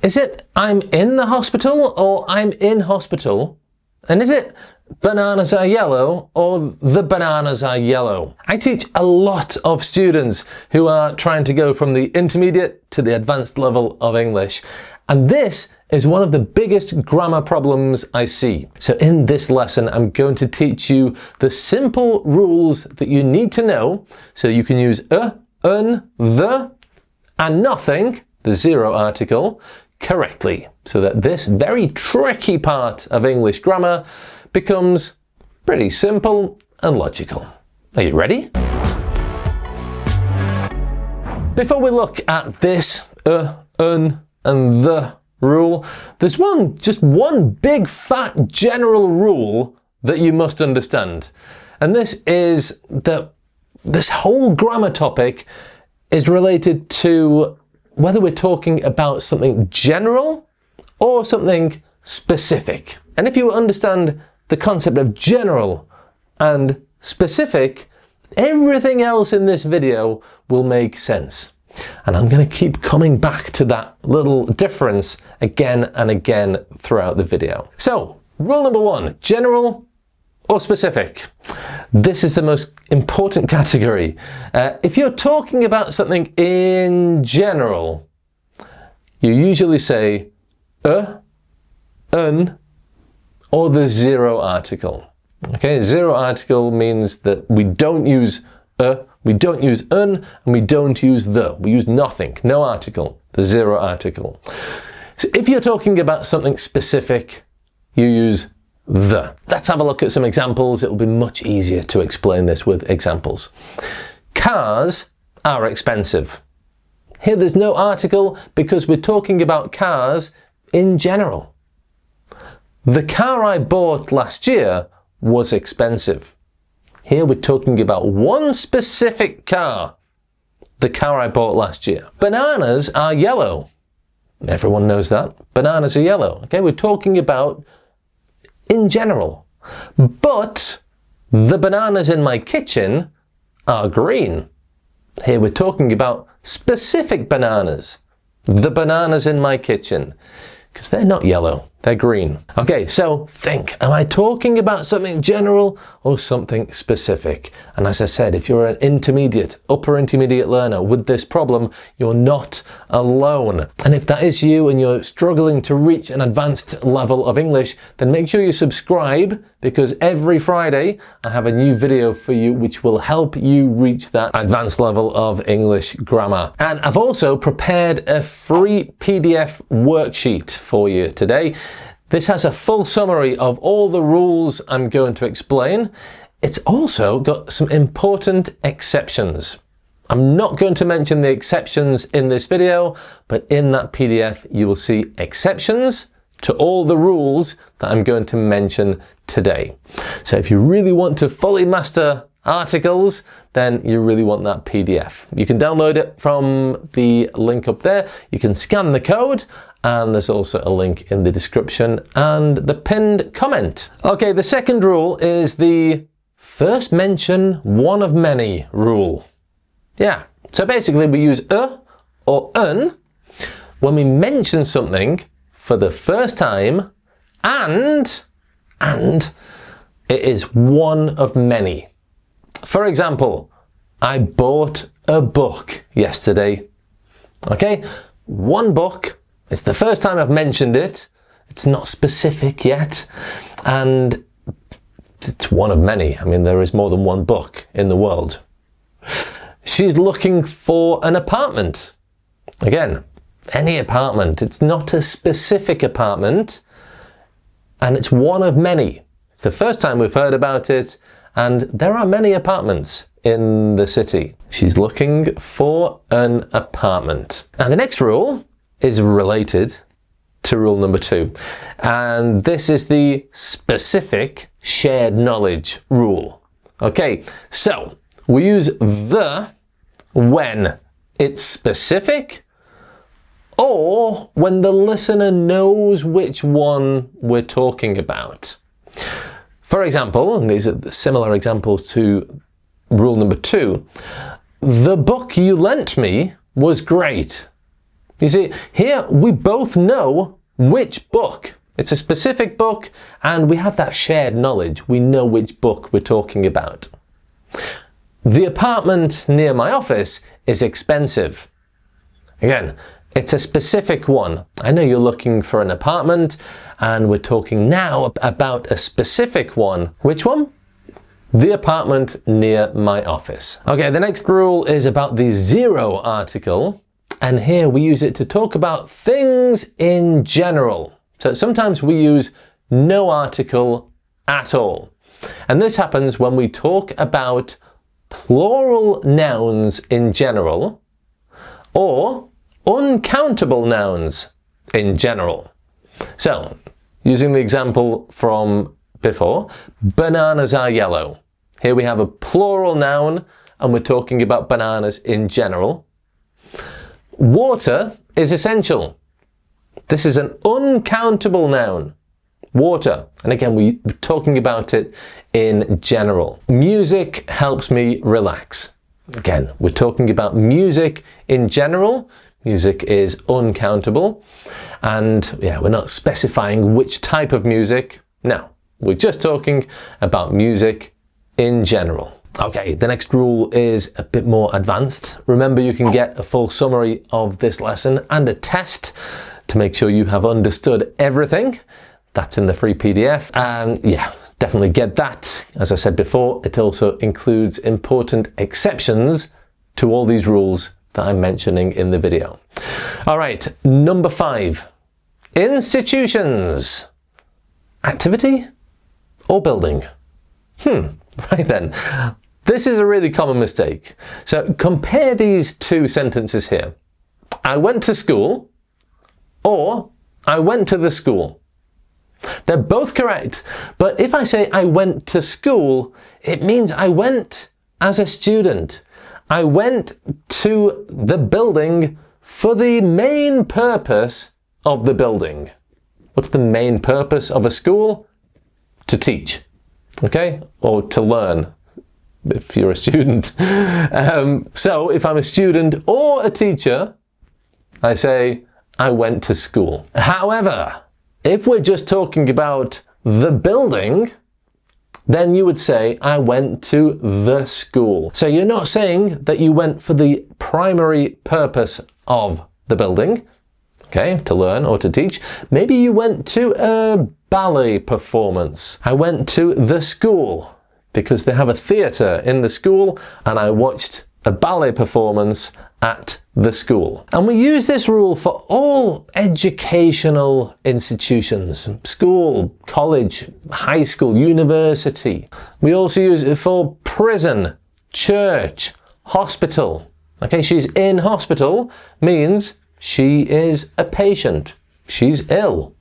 Is it I'm in the hospital or I'm in hospital? And is it bananas are yellow or the bananas are yellow? I teach a lot of students who are trying to go from the intermediate to the advanced level of English. And this is one of the biggest grammar problems I see. So in this lesson, I'm going to teach you the simple rules that you need to know so you can use the, and nothing, the zero article, correctly, so that this very tricky part of English grammar becomes pretty simple and logical. Are you ready? Before we look at this and the rule, there's just one big fat general rule that you must understand. And this is that this whole grammar topic is related to whether we're talking about something general or something specific. And if you understand the concept of general and specific, everything else in this video will make sense. And I'm going to keep coming back to that little difference again and again throughout the video. So, rule number one, general or specific. This is the most important category. If you're talking about something in general, you usually say an, or the zero article. Okay, zero article means that we don't use we don't use an, and we don't use the. We use nothing, no article, the zero article. So if you're talking about something specific, you use the. Let's have a look at some examples. It will be much easier to explain this with examples. Cars are expensive. Here there's no article because we're talking about cars in general. The car I bought last year was expensive. Here we're talking about one specific car, the car I bought last year. Bananas are yellow. Everyone knows that. Bananas are yellow. Okay, we're talking about in general. But the bananas in my kitchen are green. Here we're talking about specific bananas. The bananas in my kitchen. Because they're not yellow, they're green. Okay, so think, am I talking about something general or something specific? And as I said, if you're an intermediate, upper intermediate learner with this problem, you're not alone. And if that is you and you're struggling to reach an advanced level of English, then make sure you subscribe, because every Friday I have a new video for you which will help you reach that advanced level of English grammar. And I've also prepared a free PDF worksheet for you today. This has a full summary of all the rules I'm going to explain. It's also got some important exceptions. I'm not going to mention the exceptions in this video, but in that PDF you will see exceptions to all the rules that I'm going to mention today. So if you really want to fully master articles, then you really want that PDF. You can download it from the link up there. You can scan the code, and there's also a link in the description and the pinned comment. Okay, the second rule is the first mention one of many rule. Yeah, so basically we use or an when we mention something for the first time and it is one of many. For example, I bought a book yesterday. Okay, one book. It's the first time I've mentioned it. It's not specific yet. And it's one of many. I mean, there is more than one book in the world. She's looking for an apartment. Again, any apartment. It's not a specific apartment. And it's one of many. It's the first time we've heard about it. And there are many apartments in the city. She's looking for an apartment. And the next rule is related to rule number 2. And this is the specific shared knowledge rule. Okay, so we use the when it's specific or when the listener knows which one we're talking about. For example, and these are similar examples to rule number 2, the book you lent me was great. You see, here we both know which book. It's a specific book, and we have that shared knowledge. We know which book we're talking about. The apartment near my office is expensive. Again, it's a specific one. I know you're looking for an apartment, and we're talking now about a specific one. Which one? The apartment near my office. Okay, the next rule is about the zero article, and here we use it to talk about things in general. So sometimes we use no article at all. And this happens when we talk about plural nouns in general, or uncountable nouns in general. So, using the example from before, bananas are yellow. Here we have a plural noun, and we're talking about bananas in general. Water is essential. This is an uncountable noun. Water. And again, we're talking about it in general. Music helps me relax. Again, we're talking about music in general. Music is uncountable. And yeah, we're not specifying which type of music. No, we're just talking about music in general. Okay, the next rule is a bit more advanced. Remember, you can get a full summary of this lesson and a test to make sure you have understood everything. That's in the free PDF. And yeah, definitely get that. As I said before, it also includes important exceptions to all these rules that I'm mentioning in the video. All right, number 5. Institutions. Activity or building? Right then. This is a really common mistake. So compare these two sentences here. I went to school, or I went to the school. They're both correct, but if I say I went to school, it means I went as a student. I went to the building for the main purpose of the building. What's the main purpose of a school? To teach, okay? Or to learn, if you're a student. So if I'm a student or a teacher, I say I went to school. However, if we're just talking about the building, then you would say I went to the school. So you're not saying that you went for the primary purpose of the building, okay, to learn or to teach. Maybe you went to a ballet performance. I went to the school because they have a theatre in the school, and I watched a ballet performance at the school. And we use this rule for all educational institutions: school, college, high school, university. We also use it for prison, church, hospital. Okay, she's in hospital means she is a patient. She's ill.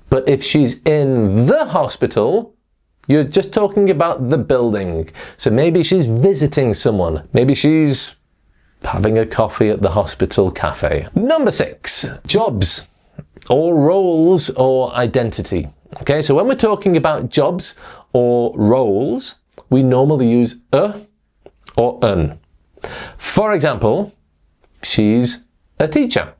But if she's in the hospital, you're just talking about the building. So maybe she's visiting someone. Maybe she's having a coffee at the hospital cafe. Number 6, jobs or roles or identity. Okay, so when we're talking about jobs or roles, we normally use a or an. For example, she's a teacher.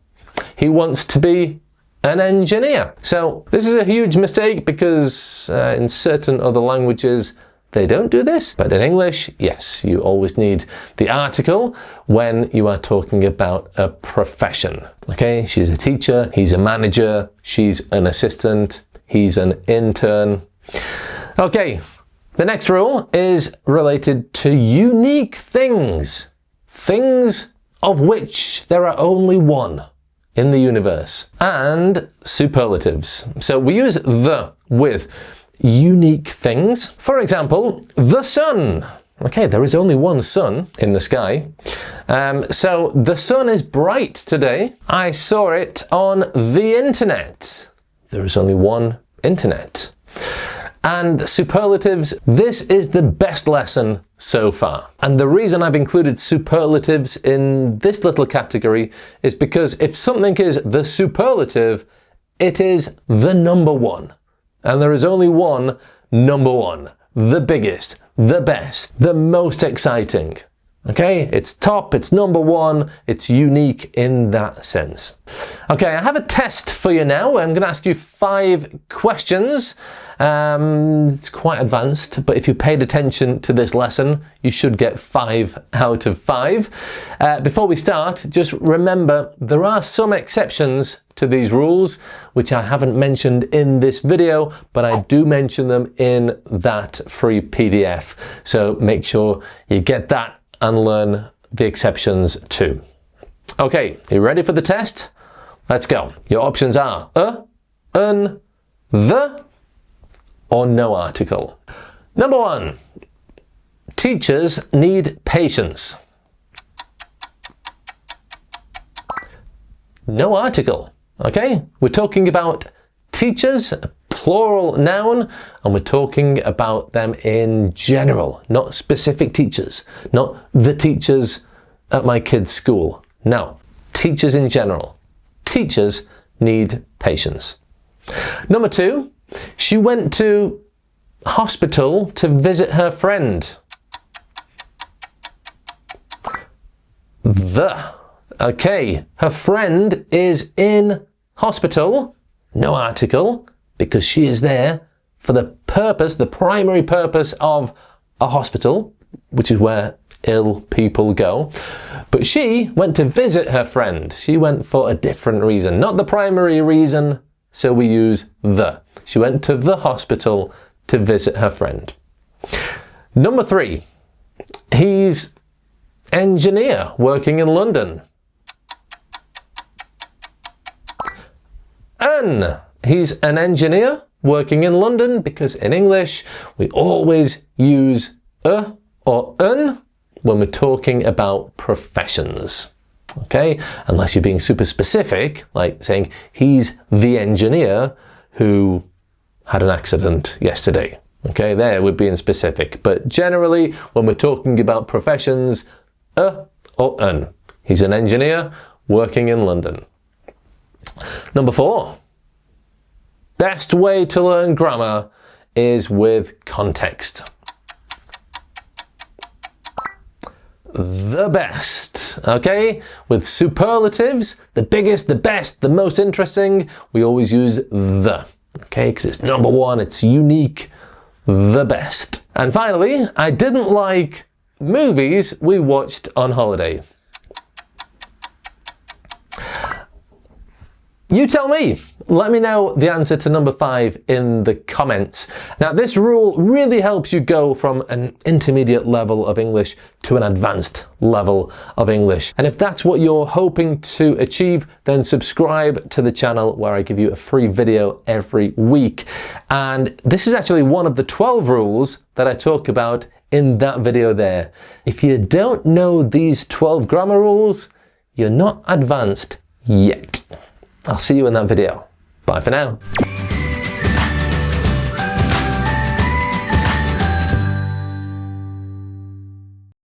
He wants to be an engineer. So this is a huge mistake because in certain other languages they don't do this, but in English, yes, you always need the article when you are talking about a profession. Okay, she's a teacher, he's a manager, she's an assistant, he's an intern. Okay, the next rule is related to unique things. Things of which there are only one in the universe. And superlatives. So we use the with unique things. For example, the sun. Okay, there is only one sun in the sky. So the sun is bright today. I saw it on the internet. There is only one internet. And superlatives, this is the best lesson so far. And the reason I've included superlatives in this little category is because if something is the superlative, it is the number one. And there is only one number one, the biggest, the best, the most exciting. Okay, it's top, it's number one, it's unique in that sense. Okay, I have a test for you now. I'm going to ask you 5 questions. It's quite advanced, but if you paid attention to this lesson, you should get 5 out of 5. Before we start, just remember there are some exceptions to these rules, which I haven't mentioned in this video, but I do mention them in that free PDF. So make sure you get that and learn the exceptions too. Okay, you ready for the test? Let's go. Your options are an, the, or no article. Number 1, teachers need patience. No article. Okay, we're talking about teachers, plural noun, and we're talking about them in general, not specific teachers, not the teachers at my kid's school. No, teachers in general. Teachers need patience. Number 2, she went to hospital to visit her friend. Okay, her friend is in hospital, no article, because she is there for the purpose, the primary purpose of a hospital, which is where ill people go. But she went to visit her friend. She went for a different reason, not the primary reason, so we use the. She went to the hospital to visit her friend. Number 3, he's engineer working in London. He's an engineer working in London, because in English we always use a or an when we're talking about professions. Okay, unless you're being super specific, like saying he's the engineer who had an accident yesterday. Okay, there we're being specific. But generally, when we're talking about professions, a or an. He's an engineer working in London. Number 4. Best way to learn grammar is with context. The best, okay? With superlatives, the biggest, the best, the most interesting, we always use the, okay? Because it's number 1, it's unique, the best. And finally, I didn't like movies we watched on holiday. You tell me. Let me know the answer to number 5 in the comments. Now, this rule really helps you go from an intermediate level of English to an advanced level of English. And if that's what you're hoping to achieve, then subscribe to the channel where I give you a free video every week. And this is actually one of the 12 rules that I talk about in that video there. If you don't know these 12 grammar rules, you're not advanced yet. I'll see you in that video. Bye for now.